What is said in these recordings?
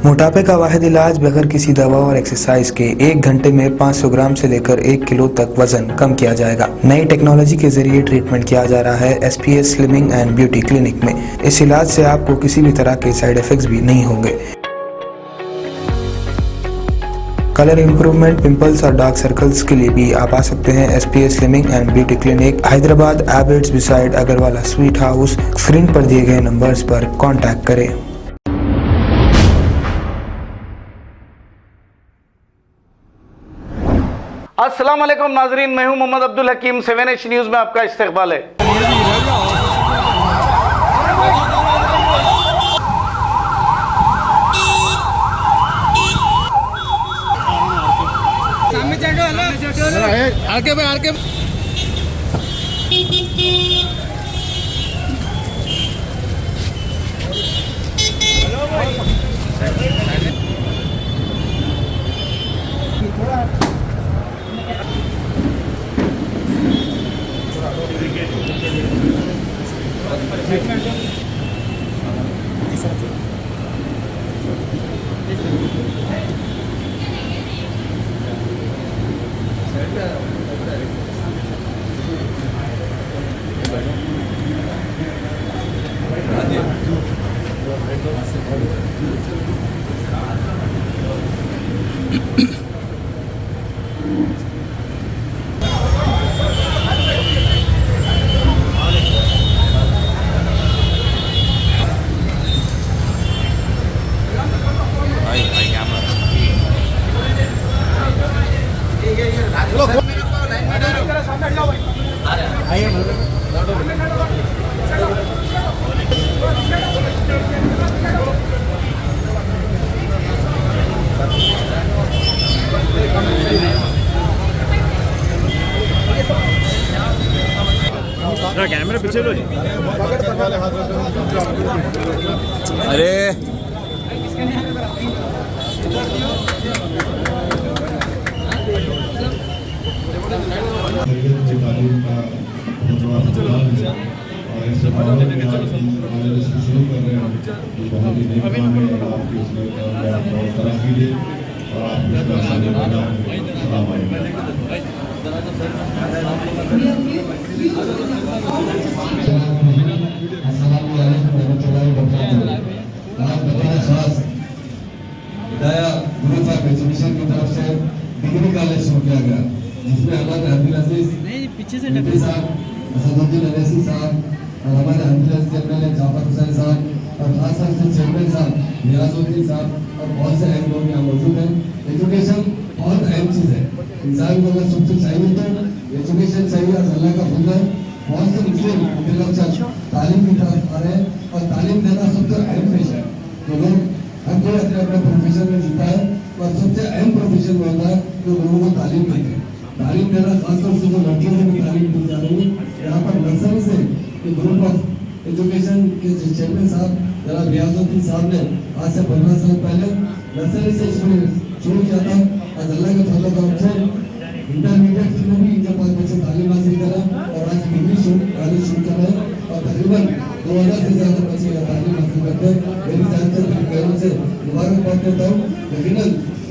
मोटापे का वाहिद इलाज बगैर किसी दवा और एक्सरसाइज के 1 घंटे में 500 ग्राम से लेकर 1 किलो तक वजन कम किया जाएगा। नई टेक्नोलॉजी के जरिए ट्रीटमेंट किया जा रहा है SPS slimming and beauty clinic में। इस इलाज से आपको किसी भी तरह के साइड इफेक्ट्स भी नहीं होंगे। कलर इंप्रूवमेंट, पिंपल्स और डार्क सर्कल्स के लिए भी आप आ सकते हैं SPS slimming and beauty clinic, Hyderabad, Abids beside Agarwala sweet house. Screen पर दिए गए नंबर्स पर कॉन्टैक्ट करें। अस्सलाम वालेकुम नाजरीन, मैं हूं मोहम्मद अब्दुल हकीम। 7H न्यूज़ में आपका इस्तकबाल है। आगे भाई आगे कैमरा पीछे लो जी। अरे की तरफ से डिग्री कॉलेज शुरू किया गया, जिसमें हमारे अब्दुल अजीज पीछे से साहब, असदुद्दीन अवैसी साहब और हमारे अब्दुल अजीज एमएलए जाफर हुसैन साहब और खास तौर से चेयरमैन साहब नियाजुद्दीन साहब और बहुत से अहम लोग यहाँ मौजूद हैं। एजुकेशन बहुत अहम चीज़ है। इंसान को अगर सबसे चाहिए तो एजुकेशन चाहिए। अल्लाह का फजल है, बहुत से मुस्लिम तालीम की तरफ आ रहे हैं और तालीम देना सबसे अहम पेशा है। तो लोग हर कोई अपने अपने प्रोफेशन में जीता है और सबसे अहम प्रोफेशन में होता है जो लोगों को तालीम देते हैं। तालीम देना खासतौर से जो लड़कियों को भी तालीम दी जा रही है। यहाँ पर नर्सरी से ग्रुप ऑफ एजुकेशन के चेयरमैन साहब जनाब रियाजुद्दीन साहब ने आज से 15 साल पहले नर्सरी से स्कूल शुरू किया था। आज अल्लाह के फजल से इंटरमीडिएट में भी जब बच्चे तालीम हासिल करें और आज डिग्री कॉलेज शुरू कर रहे हैं और तकरीबन 2000 से ज़्यादा बच्चे तालीम हासिल करते हैं। मेरी जान से गैरों से मुबारकबाद देता हूँ। लेकिन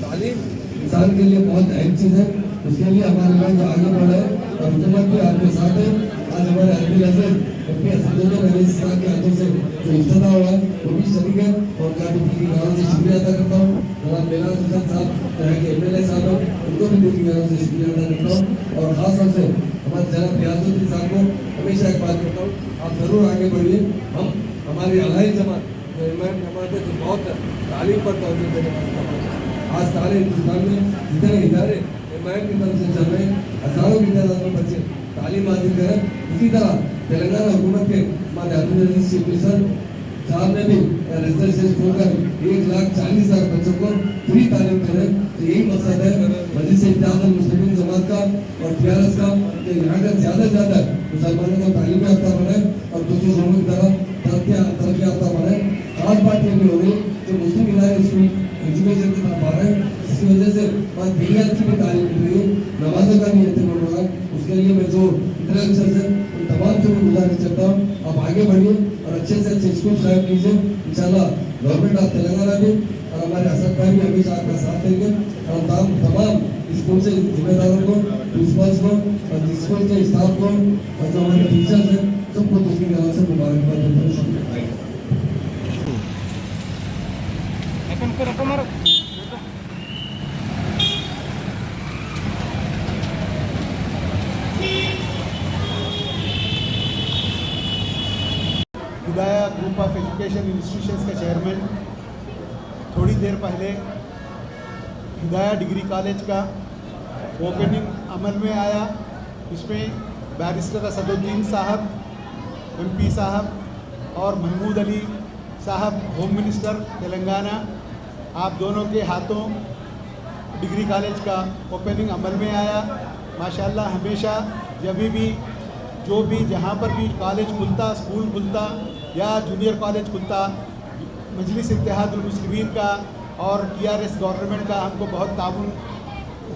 तालीम इंसान के लिए बहुत अहम चीज़ है। उसके लिए हमारे लोग आगे बढ़े और हुकूमत भी आपके साथ है। आज हमारे अब्दुल अजीज के हाथों से जो इफ्तिताह हुआ है वो भी शरीक है और काफी की गाँव से शुक्रिया अदा करता हूँ। जनाब मेराज हुसैन साहब तरह के MLA साहब हैं, उनको भी दिल की गाँव से शुक्रिया अदा करता हूँ। और खास तौर से हमारे जनाब रियाजुद्दीन साहब को हमेशा एक बात करता हूँ, आप जरूर आगे बढ़िए। हम हमारी अलाई जमात जो इमाम जमात है जो बहुत तालीम पर तवज्जो देने वाली जमात है। आज सारे हिंदुस्तान में जितने इदारे इमाम की तरफ से चल रहे हैं, हज़ारों की तादाद में बच्चे तालीम हासिल करें। इसी तरह तेलंगाना हुकूमत के हमारे अब्दुल अजीज चीफ मिनिस्टर साहब ने भी रिजर्वेशन खोलकर 1,40,000 बच्चों को फ्री तालीम करें। तो यही मकसद है मजलिस इत्तेहाद मुस्लिमीन जमात का और TRS का कि यहाँ का ज़्यादा से ज़्यादा मुसलमानों को तालीम याफ्ता बनाए और दूसरे लोगों की तरह तरक्की याफ्ता बनाए। खास बात ये भी होगी जो मुस्लिम इदारे स्कूल एजुकेशन की तरफ आ रहे हैं, इसकी वजह से दीनियात की भी तालीम मिल रही है, नमाजों का भी एहतमाम हो रहा है। उसके लिए मैं जो इंटरेक्शन है उन तमाम से मैं गुजारिश करता हूँ, आप आगे बढ़िए और अच्छे से अच्छे स्कूल कायम कीजिए। इंशाल्लाह गवर्नमेंट ऑफ तेलंगाना भी और हमारे असद भाई भी हमेशा आपका साथ देंगे और तमाम स्कूल से जिम्मेदारों को, प्रिंसिपल्स को और स्कूल के स्टाफ को और जो हमारे टीचर्स हैं सबको दूसरी तरह से मुबारकबाद देते हैं। हिदाया ग्रुप ऑफ एजुकेशन इंस्टीट्यूशंस के चेयरमैन थोड़ी देर पहले हिदाया डिग्री कॉलेज का ओपनिंग अमल में आया। इसमें बैरिस्टर असदुद्दीन साहब MP साहब और महमूद अली साहब होम मिनिस्टर तेलंगाना, आप दोनों के हाथों डिग्री कॉलेज का ओपनिंग अमल में आया। माशाल्लाह हमेशा जब भी जो भी जहाँ पर भी कॉलेज खुलता, स्कूल खुलता या जूनियर कॉलेज खुलता, मजलिस इत्तेहादुल मुस्लिमीन का और TRS गवर्नमेंट का हमको बहुत ताउन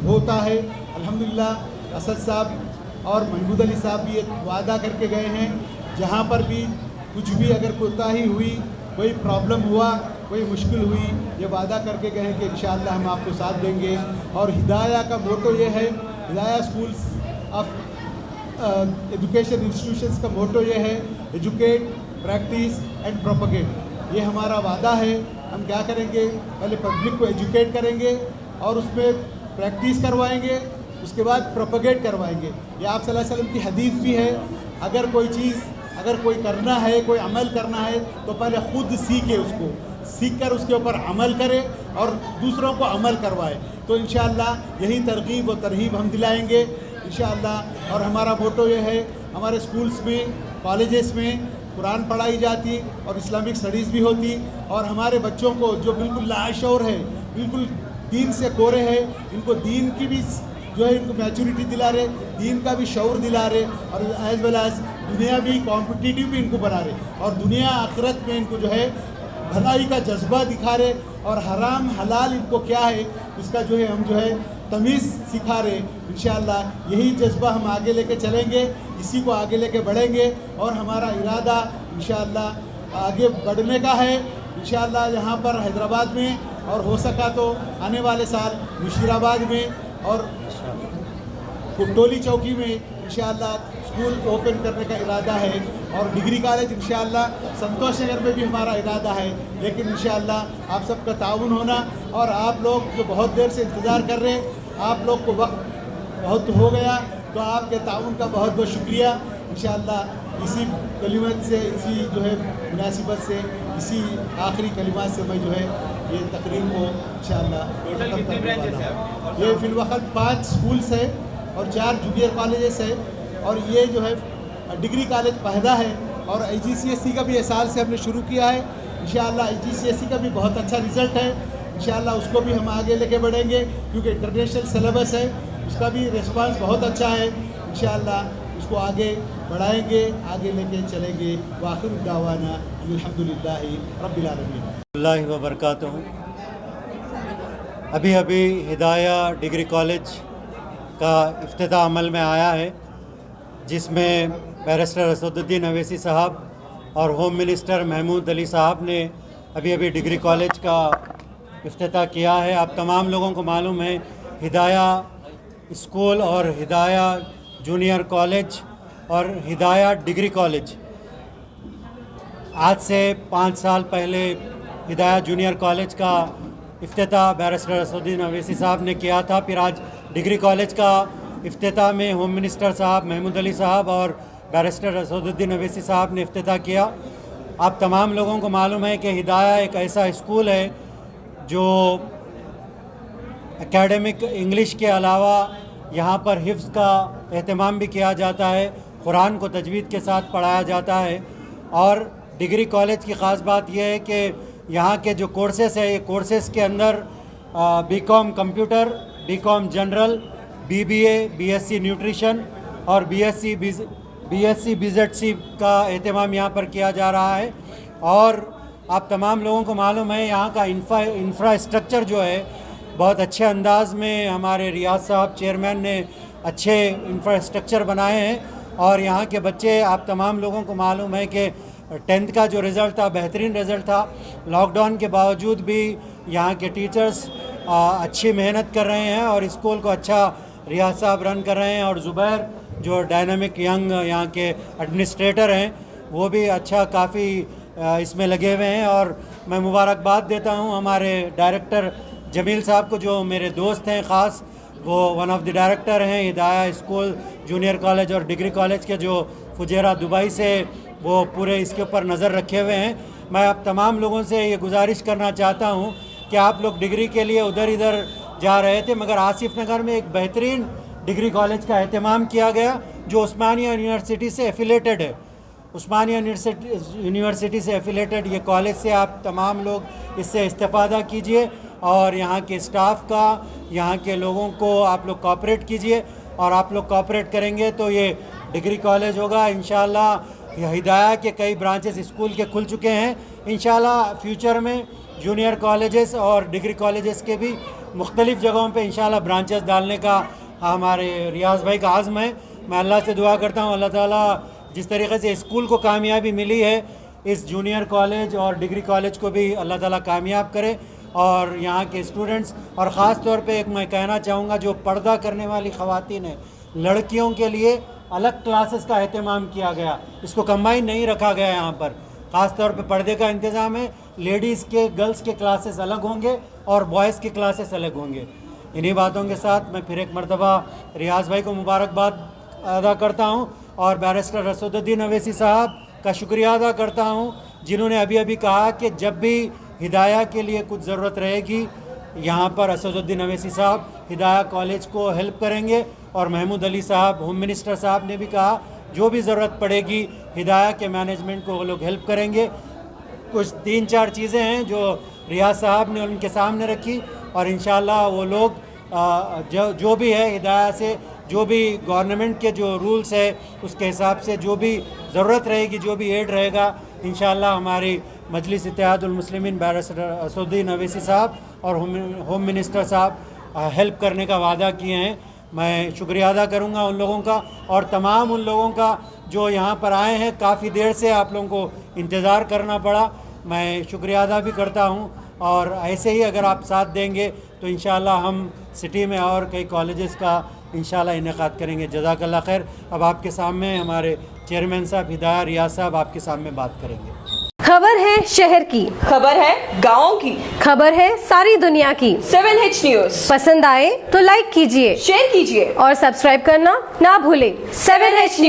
होता है। अल्हम्दुलिल्लाह असद साहब और महमूद अली साहब भी एक वादा करके गए हैं, जहाँ पर भी कुछ भी अगर कोताही हुई, कोई प्रॉब्लम हुआ, कोई मुश्किल हुई, ये वादा करके गए हैं कि इंशाअल्लाह हम आपको साथ देंगे। और हिदाया का मोटो ये है, हिदाया स्कूल्स ऑफ एजुकेशन इंस्टीट्यूशंस का मोटो ये है, एजुकेट, प्रैक्टिस एंड प्रोपगेट। ये हमारा वादा है। हम क्या करेंगे, पहले पब्लिक को एजुकेट करेंगे और उसमें प्रैक्टिस करवाएंगे, उसके बाद प्रोपगेट करवाएंगे। ये आप सल्लल्लाहु अलैहि वसल्लम की हदीस भी है, अगर कोई चीज़ अगर कोई करना है, कोई अमल करना है तो पहले ख़ुद सीखे, उसको सीख कर उसके ऊपर अमल करे और दूसरों को अमल करवाए। तो इंशाअल्लाह यही तरगीब और तरहीब हम दिलाएंगे इंशाअल्लाह। और हमारा मोटो ये है, हमारे स्कूल्स में, कॉलेजेस में कुरान पढ़ाई जाती और इस्लामिक स्टडीज़ भी होती, और हमारे बच्चों को जो बिल्कुल लाशऊर है, बिल्कुल दीन से कोरे है, इनको दीन की भी जो है इनको मैच्योरिटी दिला रहे, दीन का भी शऊर दिला रहे और एज वेल एज दुनिया भी कॉम्पिटिटिव भी इनको बना रहे और दुनिया आखिरत में इनको जो है भलाई का जज्बा दिखा रहे और हराम हलाल इनको क्या है इसका जो है हम जो है तमीज़ सिखा रहे। इंशाअल्लाह यही जज्बा हम आगे लेके चलेंगे, इसी को आगे लेके बढ़ेंगे और हमारा इरादा इंशाअल्लाह आगे बढ़ने का है। इंशाअल्लाह यहाँ पर हैदराबाद में और हो सका तो आने वाले साल मुशीराबाद में और कुटोली चौकी में इंशाअल्लाह स्कूल ओपन करने का इरादा है। और डिग्री कॉलेज इंशाअल्लाह संतोष नगर में भी हमारा इरादा है। लेकिन इंशाअल्लाह आप सबका ताउन होना और आप लोग जो बहुत देर से इंतज़ार कर रहे हैं, आप लोग को वक्त बहुत हो गया, तो आपके ताउन का बहुत बहुत शुक्रिया। इंशाअल्लाह इसी कलिमत से, इसी जो है मुनासिबत से, इसी आखिरी कलिमात से मैं जो है ये तकरीर को इंशाअल्लाह ये फिलवक्त 5 स्कूल्स है और 4 जूनियर कॉलेजेस है और ये जो है डिग्री कॉलेज पहला है। और IGCSE का भी इस साल से हमने शुरू किया है। इंशाअल्लाह IGCSE का भी बहुत अच्छा रिज़ल्ट है। इंशाअल्लाह उसको भी हम आगे लेके बढ़ेंगे क्योंकि इंटरनेशनल सिलेबस है, उसका भी रिस्पांस बहुत अच्छा है। इंशाअल्लाह उसको आगे बढ़ाएंगे, आगे लेके चलेंगे। वाखिर दावाना अल्हम्दुलिल्लाहि रब्बिल आलमीन अल्लाह व बरकातहू। अभी अभी हिदाया डिग्री कॉलेज का इफ्तिताह अमल में आया है, जिसमें बैरिस्टर असदुद्दीन अवैसी साहब और होम मिनिस्टर महमूद अली साहब ने अभी अभी डिग्री कॉलेज का इफ्तिताह किया है। आप तमाम लोगों को मालूम है हिदाया स्कूल और हिदाया जूनियर कॉलेज और हिदाया डिग्री कॉलेज आज से 5 साल पहले हिदाया जूनियर कॉलेज का इफ्तिताह बैरिस्टर असदुद्दीन अवैसी साहब ने किया था। फिर आज डिग्री कॉलेज का इफ्तिताह में होम मिनिस्टर साहब महमूद अली साहब और बैरिस्टर असदुद्दीन अवैसी साहब ने इफ्तिताह किया। आप तमाम लोगों को मालूम है कि हिदाया एक ऐसा स्कूल है जो एकेडमिक इंग्लिश के अलावा यहाँ पर हिफ्ज़ का एहतमाम भी किया जाता है, कुरान को तजवीद के साथ पढ़ाया जाता है। और डिग्री कॉलेज की ख़ास बात यह है कि यहाँ के जो कोर्सेस है, ये कोर्सेस के अंदर BCom computer, BCom general, BBA, BSc nutrition और BSc BZC का एहतमाम यहाँ पर किया जा रहा है। और आप तमाम लोगों को मालूम है यहाँ का इंफ्रास्ट्रक्चर जो है बहुत अच्छे अंदाज में हमारे रियाज साहब चेयरमैन ने अच्छे इंफ्रास्ट्रक्चर बनाए हैं। और यहाँ के बच्चे, आप तमाम लोगों को मालूम है कि 10th का जो रिज़ल्ट था बेहतरीन रिज़ल्ट था। लॉकडाउन के बावजूद भी यहाँ के टीचर्स अच्छी मेहनत कर रहे हैं और स्कूल को अच्छा रियाज साहब रन कर रहे हैं, और ज़ुबैर जो डायनामिक यंग यहाँ के एडमिनिस्ट्रेटर हैं वो भी अच्छा काफ़ी इसमें लगे हुए हैं। और मैं मुबारकबाद देता हूँ हमारे डायरेक्टर जमील साहब को, जो मेरे दोस्त हैं ख़ास, वो वन ऑफ द डायरेक्टर हैं हिदाया स्कूल जूनियर कॉलेज और डिग्री कॉलेज के, जो फुजेरा दुबई से वो पूरे इसके ऊपर नज़र रखे हुए हैं। मैं अब तमाम लोगों से ये गुजारिश करना चाहता हूँ कि आप लोग डिग्री के लिए उधर इधर जा रहे थे, मगर आसिफ नगर में एक बेहतरीन डिग्री कॉलेज का एहतमाम किया गया जो उस्मानिया यूनिवर्सिटी से एफिलेटेड है। उस्मानिया यूनिवर्सिटी से एफिलेटेड ये कॉलेज से आप तमाम लोग इससे इस्तेफ़ादा कीजिए और यहाँ के स्टाफ का, यहाँ के लोगों को आप लोग कोऑपरेट कीजिए, और आप लोग कोऑपरेट करेंगे तो ये डिग्री कॉलेज होगा इंशाल्लाह। हिदाया के कई ब्रांचेस स्कूल के खुल चुके हैं, इंशाल्लाह फ्यूचर में जूनियर कॉलेजेस और डिग्री कॉलेजेस के भी मुख्तलिफ़ जगहों पे इंशाल्लाह ब्रांचेस डालने का हमारे रियाज भाई का आज़्म है। मैं अल्लाह से दुआ करता हूँ अल्लाह ताला जिस तरीके से स्कूल को कामयाबी मिली है, इस जूनियर कॉलेज और डिग्री कॉलेज को भी अल्लाह ताला कामयाब करे, और यहाँ के स्टूडेंट्स, और ख़ास तौर पे एक मैं कहना चाहूँगा जो पर्दा करने वाली ख़वातीन हैं, लड़कियों के लिए अलग क्लासेस का एहतमाम किया गया, इसको कंबाइन नहीं रखा गया। यहाँ पर ख़ास तौर पे पर्दे का इंतज़ाम है, लेडीज़ के गर्ल्स के क्लासेस अलग होंगे और बॉयज़ के क्लासेस अलग होंगे। इन्हीं बातों के साथ मैं फिर एक मरतबा रियाज भाई को मुबारकबाद अदा करता हूँ और बैरिस्टर असदुद्दीन अवैसी साहब का शुक्रिया अदा करता हूँ, जिन्होंने अभी अभी कहा कि जब भी हिदाया के लिए कुछ ज़रूरत रहेगी यहाँ पर असदुद्दीन अवैसी साहब हिदाया कॉलेज को हेल्प करेंगे, और महमूद अली साहब होम मिनिस्टर साहब ने भी कहा जो भी ज़रूरत पड़ेगी हिदाया के मैनेजमेंट को वो लोग हेल्प करेंगे। कुछ 3-4 चीज़ें हैं जो रियाज साहब ने उनके सामने रखी, और इंशाल्लाह वो लोग जो भी है हिदाया से, जो भी गवर्नमेंट के जो रूल्स है उसके हिसाब से जो भी ज़रूरत रहेगी, जो भी एड रहेगा, इंशाल्लाह हमारी मजलिस इत्तेहादुल मुस्लिमीन बैरिस्टर असदुद्दीन अवैसी साहब और होम मिनिस्टर साहब हेल्प करने का वादा किए हैं। मैं शुक्रिया अदा करूंगा उन लोगों का और तमाम उन लोगों का जो यहाँ पर आए हैं। काफ़ी देर से आप लोगों को इंतज़ार करना पड़ा, मैं शुक्रिया अदा भी करता हूँ, और ऐसे ही अगर आप साथ देंगे तो इंशाल्लाह हम सिटी में और कई कॉलेजेस का इंशाल्लाह इनेकाद करेंगे। जज़ाकल्लाह खैर। अब आपके सामने हमारे चेयरमैन साहब हिदाया रियाज साहब आपके सामने बात करेंगे। खबर है शहर की, खबर है गाँव की, खबर है सारी दुनिया की। 7H न्यूज़ पसंद आए तो लाइक कीजिए, शेयर कीजिए और सब्सक्राइब करना ना भूलें। 7H news.